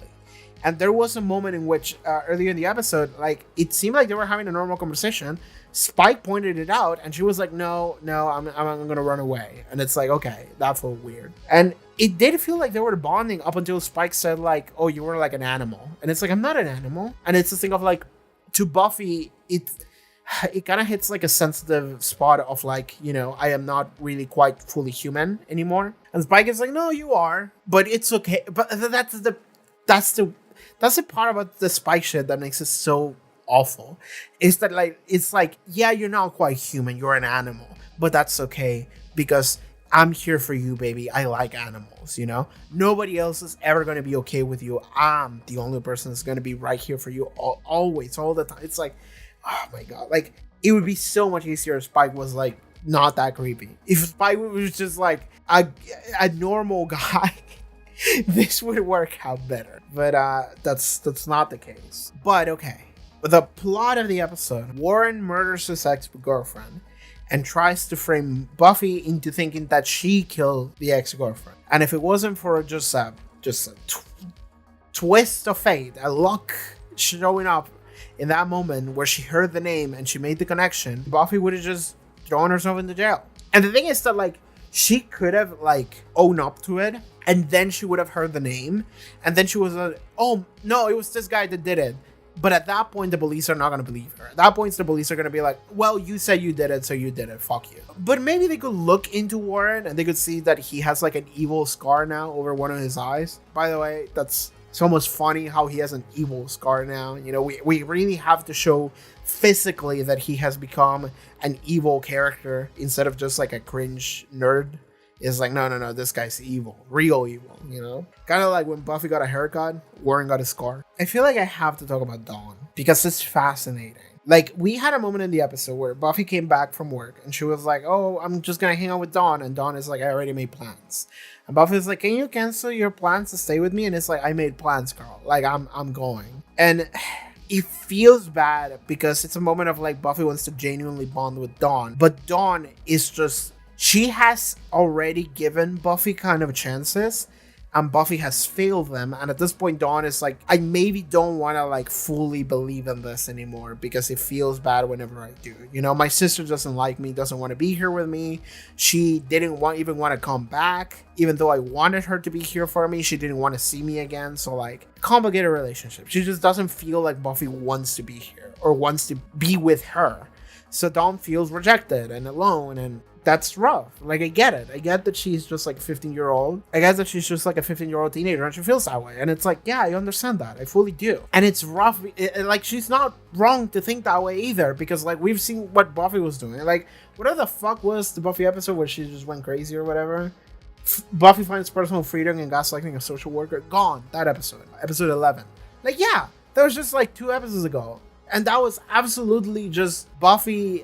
And there was a moment in which, earlier in the episode, like, it seemed like they were having a normal conversation. Spike pointed it out, and she was like, no, I'm gonna run away. And it's like, okay, that felt weird. And it did feel like they were bonding up until Spike said, like, oh, you were like an animal. And it's like, I'm not an animal. And it's this thing of, like, to Buffy, it kind of hits, like, a sensitive spot of, like, you know, I am not really quite fully human anymore. And Spike is like, no, you are. But it's okay. But that's the part about the Spike shit that makes it so awful. Is that, like, it's like, yeah, you're not quite human, you're an animal, but that's okay because I'm here for you, baby. I like animals, you know? Nobody else is ever going to be okay with you. I'm the only person that's going to be right here for you always, all the time. It's like, oh my God. Like, it would be so much easier if Spike was, like, not that creepy. If Spike was just, like, a normal guy, this would work out better. But that's not the case. But okay. The plot of the episode, Warren murders his ex-girlfriend and tries to frame Buffy into thinking that she killed the ex-girlfriend. And if it wasn't for just a twist of fate, a luck showing up in that moment where she heard the name and she made the connection, Buffy would have just thrown herself into jail. And the thing is that, like, she could have, like, owned up to it, and then she would have heard the name, and then she was like, oh, no, it was this guy that did it. But at that point, the police are not going to believe her. At that point, the police are going to be like, well, you said you did it, so you did it. Fuck you. But maybe they could look into Warren, and they could see that he has, like, an evil scar now over one of his eyes. By the way, it's almost funny how he has an evil scar now. You know, we really have to show physically that he has become an evil character instead of just, like, a cringe nerd. It's like, no, this guy's evil. Real evil, you know? Kind of like when Buffy got a haircut, Warren got a scar. I feel like I have to talk about Dawn because it's fascinating. Like, we had a moment in the episode where Buffy came back from work and she was like, oh, I'm just gonna hang out with Dawn. And Dawn is like, I already made plans. And Buffy's like, can you cancel your plans to stay with me? And it's like, I made plans, Karl. Like, I'm going. And it feels bad because it's a moment of like Buffy wants to genuinely bond with Dawn. But Dawn is just, she has already given Buffy kind of chances. And Buffy has failed them. And at this point, Dawn is like, I maybe don't want to like fully believe in this anymore because it feels bad whenever I do. You know, my sister doesn't like me, doesn't want to be here with me. She didn't even want to come back. Even though I wanted her to be here for me, she didn't want to see me again. So like, complicated relationship. She just doesn't feel like Buffy wants to be here or wants to be with her. So Dawn feels rejected and alone, and that's rough. Like, I get it. I get that she's just like a 15-year-old. I guess that she's just like a 15-year-old teenager and she feels that way. And it's like, yeah, I understand that. I fully do. And it's rough. Like, she's not wrong to think that way either, because like we've seen what Buffy was doing. Like, whatever the fuck was the Buffy episode where she just went crazy or whatever? Buffy finds personal freedom and gaslighting a social worker. Gone. That episode. Episode 11. Like, yeah, that was just like 2 episodes ago. And that was absolutely just Buffy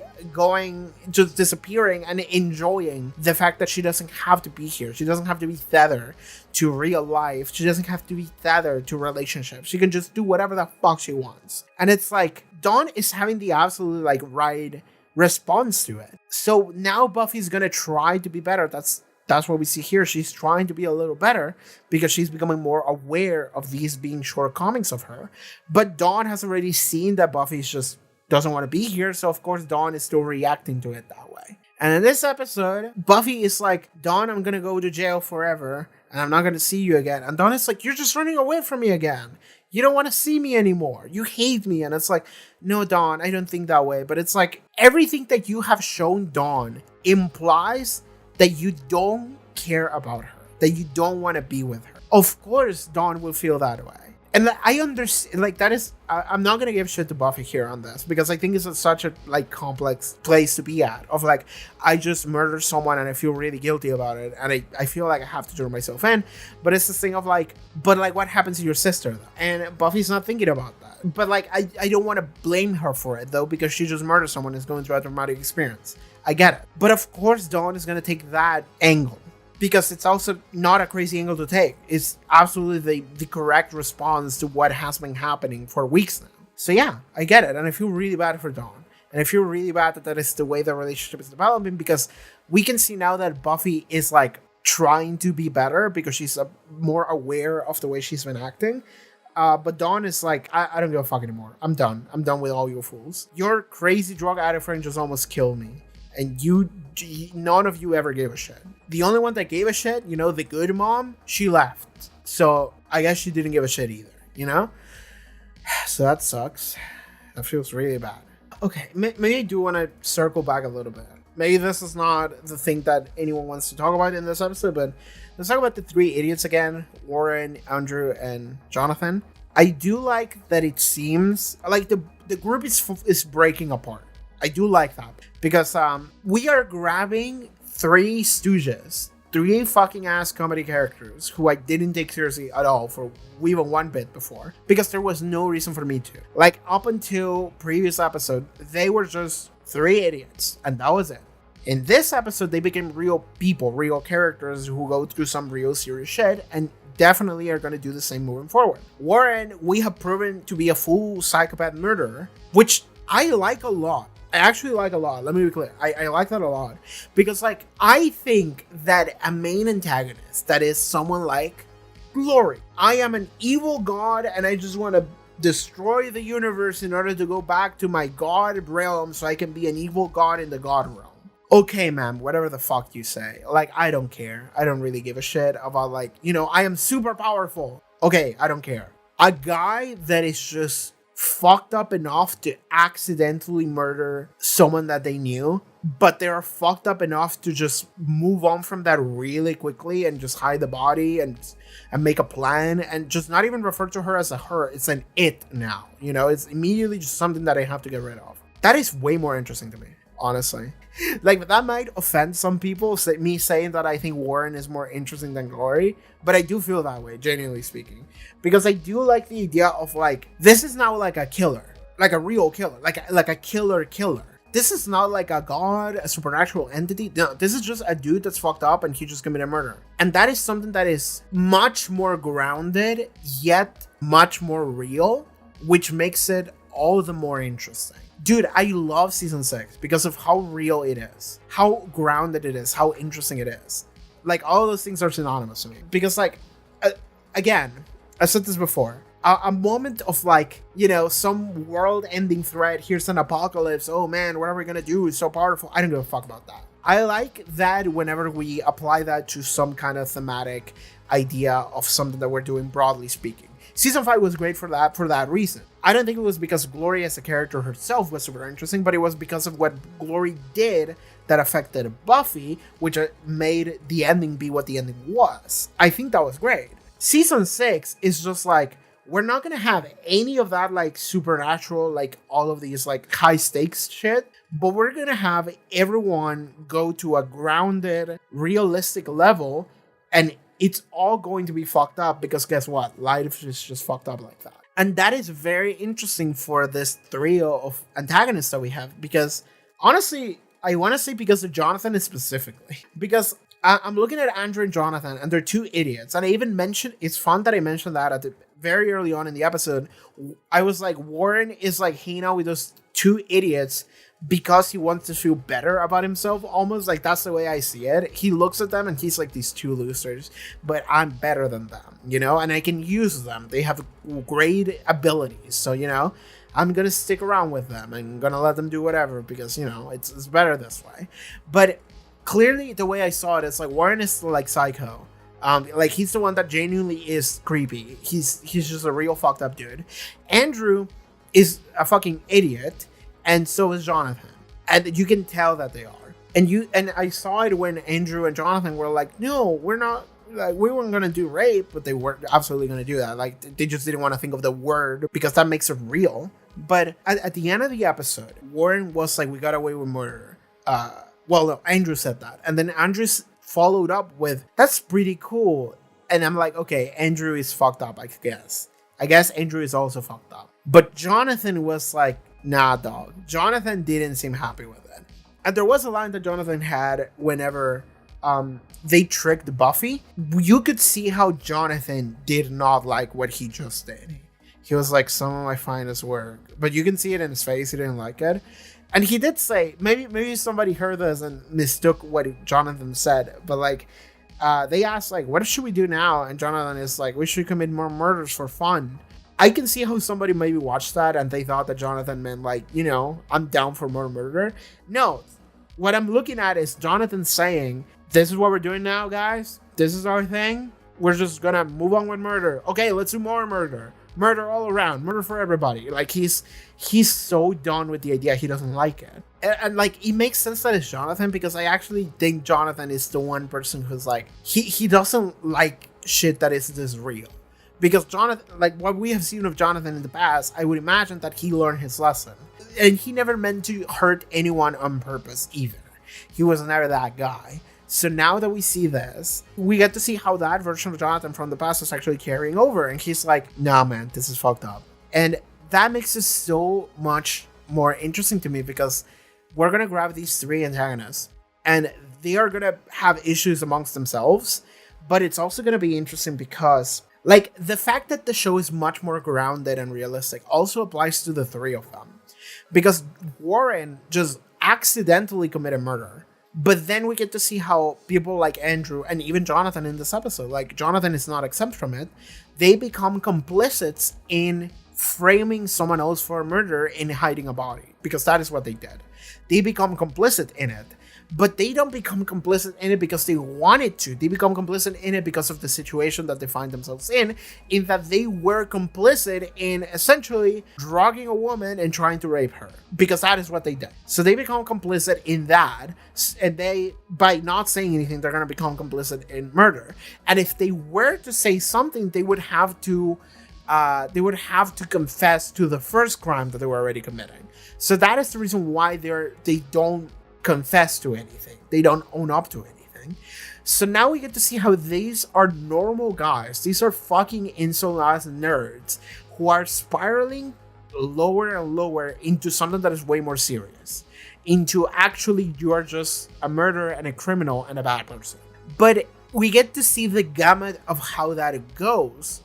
just disappearing and enjoying the fact that she doesn't have to be here. She doesn't have to be tethered to real life. She doesn't have to be tethered to relationships. She can just do whatever the fuck she wants. And it's like, Dawn is having the absolute like right response to it. So now Buffy's gonna try to be better. That's what we see here. She's trying to be a little better because she's becoming more aware of these being shortcomings of her. But Dawn has already seen that Buffy just doesn't want to be here. So, of course, Dawn is still reacting to it that way. And in this episode, Buffy is like, Dawn, I'm going to go to jail forever and I'm not going to see you again. And Dawn is like, you're just running away from me again. You don't want to see me anymore. You hate me. And it's like, no, Dawn, I don't think that way. But it's like everything that you have shown Dawn implies that you don't care about her, that you don't want to be with her. Of course, Dawn will feel that way. And I understand, like, that is, I'm not going to give shit to Buffy here on this, because I think it's such a, like, complex place to be at, of, like, I just murdered someone and I feel really guilty about it, and I feel like I have to turn myself in, but it's this thing of, like, but, like, what happens to your sister, though? And Buffy's not thinking about that. But, like, I don't want to blame her for it, though, because she just murdered someone and is going through a traumatic experience. I get it. But of course, Dawn is going to take that angle, because it's also not a crazy angle to take. It's absolutely the correct response to what has been happening for weeks now. So yeah, I get it. And I feel really bad for Dawn. And I feel really bad that is the way the relationship is developing, because we can see now that Buffy is like trying to be better because she's more aware of the way she's been acting. But Dawn is like, I don't give a fuck anymore. I'm done. I'm done with all your fools. Your crazy drug addict friend just almost killed me. And none of you ever gave a shit. The only one that gave a shit, you know, the good mom, she left. So I guess she didn't give a shit either, you know? So that sucks. That feels really bad. Okay, maybe I do want to circle back a little bit. Maybe this is not the thing that anyone wants to talk about in this episode, but let's talk about the 3 idiots again. Warren, Andrew, and Jonathan. I do like that it seems like the group is breaking apart. I do like that, because we are grabbing 3 stooges, 3 fucking ass comedy characters who I didn't take seriously at all for even one bit before, because there was no reason for me to. Like, up until previous episode, they were just 3 idiots, and that was it. In this episode, they became real people, real characters who go through some real serious shit, and definitely are going to do the same moving forward. Warren, we have proven to be a full psychopath murderer, which I like a lot. I actually like a lot. Let me be clear. I like that a lot. Because, like, I think that a main antagonist that is someone like Glory. I am an evil god and I just want to destroy the universe in order to go back to my god realm so I can be an evil god in the god realm. Okay, ma'am, whatever the fuck you say. Like, I don't care. I don't really give a shit about, like, you know, I am super powerful. Okay, I don't care. A guy that is just fucked up enough to accidentally murder someone that they knew, but they are fucked up enough to just move on from that really quickly and just hide the body and make a plan and just not even refer to her as a her. It's an it now. You know, it's immediately just something that I have to get rid of. That is way more interesting to me, honestly. Like, that might offend some people, me saying that I think Warren is more interesting than Glory, but I do feel that way, genuinely speaking. Because I do like the idea of, like, this is now like a killer. like a real killer, like a killer. This is not like a god, a supernatural entity. No, this is just a dude that's fucked up and he just committed murder. And that is something that is much more grounded, yet much more real, which makes it all the more interesting. Dude, I love season 6 because of how real it is, how grounded it is, how interesting it is. Like, all those things are synonymous to me. Because, like, again, I said this before, a moment of, like, you know, some world-ending threat, here's an apocalypse, oh man, what are we gonna do, it's so powerful, I don't give a fuck about that. I like that whenever we apply that to some kind of thematic idea of something that we're doing, broadly speaking. Season 5 was great for that reason. I don't think it was because Glory as a character herself was super interesting, but it was because of what Glory did that affected Buffy, which made the ending be what the ending was. I think that was great. Season 6 is just like, we're not gonna have any of that, like, supernatural, like, all of these, like, high stakes shit, but we're gonna have everyone go to a grounded, realistic level, and it's all going to be fucked up because guess what? Life is just fucked up like that. And that is very interesting for this trio of antagonists that we have, because honestly, I want to say because of Jonathan specifically, because I'm looking at Andrew and Jonathan and they're two idiots. And I even mentioned, it's fun that I mentioned that at the very early on in the episode. I was like, Warren is like hanging out with those two idiots because he wants to feel better about himself, almost. Like, that's the way I see it. He looks at them and he's like, these two losers, but I'm better than them, you know, and I can use them. They have great abilities, so, you know, I'm gonna stick around with them. I'm gonna let them do whatever because, you know, it's better this way. But clearly, the way I saw it, it's like Warren is like psycho. Like, he's the one that genuinely is creepy. He's just a real fucked up dude. Andrew is a fucking idiot, and so is Jonathan. And you can tell that they are. And I saw it when Andrew and Jonathan were like, no, we're not, like, we weren't gonna do rape, but they were absolutely gonna do that. Like, they just didn't want to think of the word because that makes it real. But at the end of the episode, Warren was like, we got away with murder. Well, no, Andrew said that. And then Andrew followed up with, that's pretty cool. And I'm like, okay, Andrew is fucked up, I guess. I guess Andrew is also fucked up. But Jonathan was like, nah, dog. Jonathan didn't seem happy with it. And there was a line that Jonathan had whenever they tricked Buffy. You could see how Jonathan did not like what he just did. He was like, some of my finest work. But you can see it in his face, he didn't like it. And he did say, maybe somebody heard this and mistook what Jonathan said, but like, they asked, like, what should we do now? And Jonathan is like, we should commit more murders for fun. I can see how somebody maybe watched that and they thought that Jonathan meant, like, you know, I'm down for more murder. No, what I'm looking at is Jonathan saying, this is what we're doing now, guys. This is our thing. We're just gonna move on with murder. Okay, let's do more murder. Murder all around, murder for everybody. Like, he's so done with the idea, he doesn't like it. And like, it makes sense that it's Jonathan, because I actually think Jonathan is the one person who's like, he doesn't like shit that is this real. Because Jonathan, like, what we have seen of Jonathan in the past, I would imagine that he learned his lesson. And he never meant to hurt anyone on purpose either. He was never that guy. So now that we see this, we get to see how that version of Jonathan from the past is actually carrying over. And he's like, nah, man, this is fucked up. And that makes it so much more interesting to me, because we're going to grab these three antagonists and they are going to have issues amongst themselves. But it's also going to be interesting because, like, the fact that the show is much more grounded and realistic also applies to the three of them. Because Warren just accidentally committed murder. But then we get to see how people like Andrew and even Jonathan in this episode, like, Jonathan is not exempt from it, they become complicit in framing someone else for murder and hiding a body. Because that is what they did. They become complicit in it. But they don't become complicit in it because they wanted to. They become complicit in it because of the situation that they find themselves in that they were complicit in essentially drugging a woman and trying to rape her. Because that is what they did. So they become complicit in that, and they, by not saying anything, they're going to become complicit in murder. And if they were to say something, they would have to confess to the first crime that they were already committing. So that is the reason why they don't confess to anything. They don't own up to anything. So now we get to see how these are normal guys. These are fucking incel-ass nerds who are spiraling lower and lower into something that is way more serious, into actually you're just a murderer and a criminal and a bad person. But we get to see the gamut of how that goes,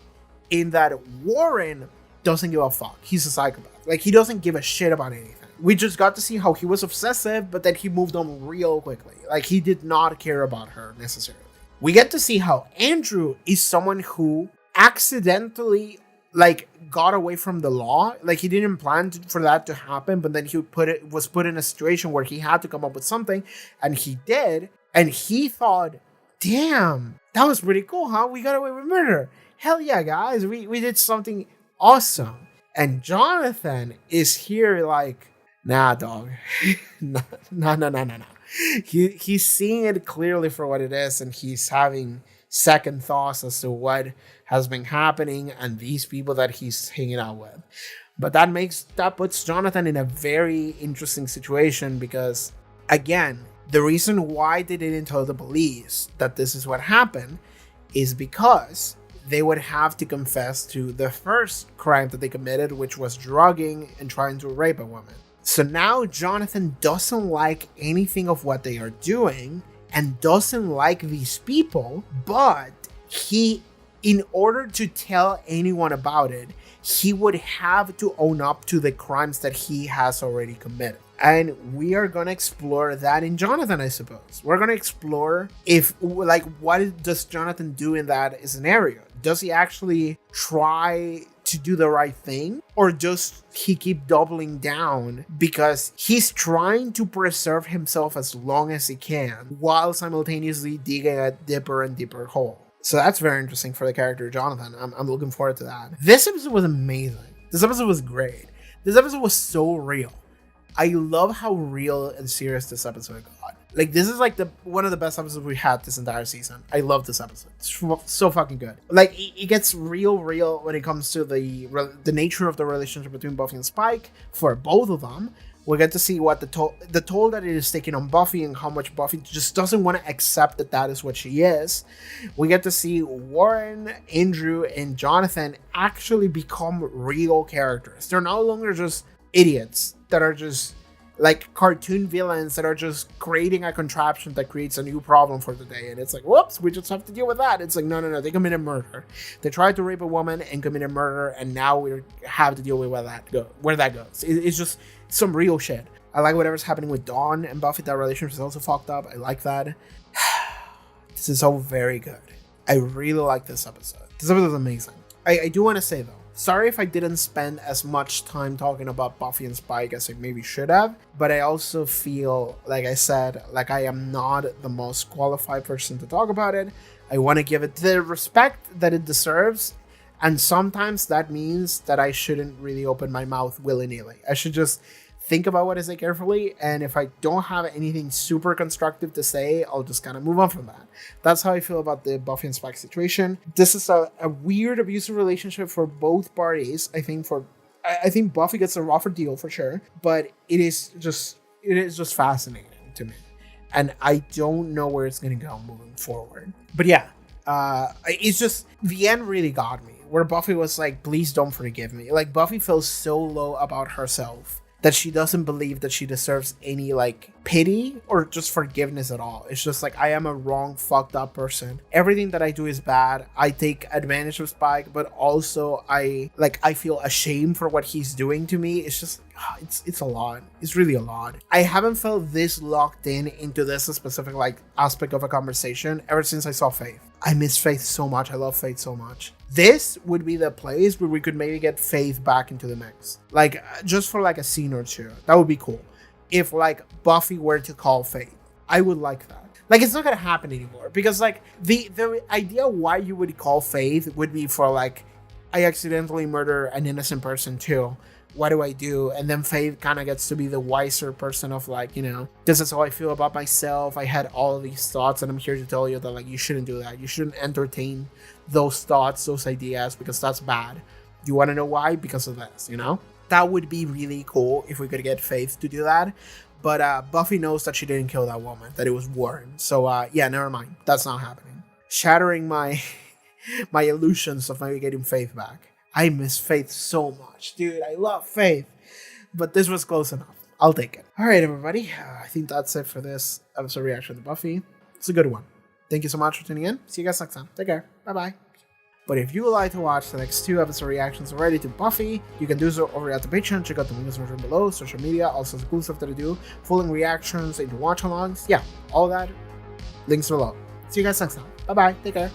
in that Warren doesn't give a fuck. He's a psychopath. Like, he doesn't give a shit about anything. We just got to see how he was obsessive, but then he moved on real quickly. Like, he did not care about her necessarily. We get to see how Andrew is someone who accidentally, like, got away from the law. Like, he didn't plan for that to happen, but then he was put in a situation where he had to come up with something, and he did. And he thought, damn, that was pretty cool, huh? We got away with murder. Hell yeah, guys, we did something awesome. And Jonathan is here like, nah, dog. No. He's seeing it clearly for what it is, and he's having second thoughts as to what has been happening and these people that he's hanging out with. But that puts Jonathan in a very interesting situation, because, again, the reason why they didn't tell the police that this is what happened is because they would have to confess to the first crime that they committed, which was drugging and trying to rape a woman. So now Jonathan doesn't like anything of what they are doing and doesn't like these people, but he, in order to tell anyone about it, he would have to own up to the crimes that he has already committed. And we are going to explore that in Jonathan, I suppose. We're going to explore what does Jonathan do in that scenario? Does he actually try to do the right thing? Or does he keep doubling down because he's trying to preserve himself as long as he can while simultaneously digging a deeper and deeper hole? So that's very interesting for the character Jonathan. I'm looking forward to that. This episode was amazing. This episode was great. This episode was so real. I love how real and serious this episode got. Like, this is like one of the best episodes we had this entire season. I love this episode. It's so fucking good. Like, it gets real when it comes to the nature of the relationship between Buffy and Spike for both of them. We get to see what the toll that it is taking on Buffy, and how much Buffy just doesn't want to accept that is what she is. We get to see Warren, Andrew, and Jonathan actually become real characters. They're no longer just idiots that are just like cartoon villains that are just creating a contraption that creates a new problem for the day. And it's like, whoops, we just have to deal with that. It's like, no. They committed murder. They tried to rape a woman and committed murder, and now we have to deal with where that goes. It's just some real shit. I like whatever's happening with Dawn and Buffy. That relationship is also fucked up. I like that. This is all very good. I really like this episode. This episode is amazing. I do want to say, though, sorry if I didn't spend as much time talking about Buffy and Spike as I maybe should have, but I also feel, like I said, like I am not the most qualified person to talk about it. I want to give it the respect that it deserves, and sometimes that means that I shouldn't really open my mouth willy-nilly. I should just think about what I say carefully, and if I don't have anything super constructive to say, I'll just kind of move on from that. That's how I feel about the Buffy and Spike situation. This is a weird abusive relationship for both parties. I think Buffy gets a rougher deal for sure, but it is just fascinating to me, and I don't know where it's gonna go moving forward. But yeah, it's just, the end really got me, where Buffy was like, please don't forgive me. Like, Buffy feels so low about herself that she doesn't believe that she deserves any like pity or just forgiveness at all. It's just like, I am a wrong, fucked up person. Everything that I do is bad. I take advantage of Spike, but also I feel ashamed for what he's doing to me. It's just, it's a lot. It's really a lot. I haven't felt this locked into this specific like aspect of a conversation ever since I saw Faith. I miss Faith so much. I love Faith so much. This would be the place where we could maybe get Faith back into the mix. Like, just for like a scene or two. That would be cool. If like Buffy were to call Faith. I would like that. Like, it's not gonna happen anymore. Because like the idea why you would call Faith would be for like, I accidentally murder an innocent person too. What do I do? And then Faith kind of gets to be the wiser person of like, you know, this is how I feel about myself. I had all of these thoughts, and I'm here to tell you that like, you shouldn't do that. You shouldn't entertain those thoughts, those ideas, because that's bad. You want to know why? Because of this, you know? That would be really cool if we could get Faith to do that. But Buffy knows that she didn't kill that woman, that it was Warren. So yeah, never mind. That's not happening. Shattering my illusions of maybe getting Faith back. I miss Faith so much, dude. I love Faith. But this was close enough. I'll take it. All right, everybody. I think that's it for this episode reaction to Buffy. It's a good one. Thank you so much for tuning in. See you guys next time. Take care. Bye-bye. But if you would like to watch the next 2 episode reactions already to Buffy, you can do so over at the Patreon. Check out the links version below, social media, also the cool stuff that I do, full-length reactions, into watch-alongs. Yeah, all that. Links below. See you guys next time. Bye-bye. Take care.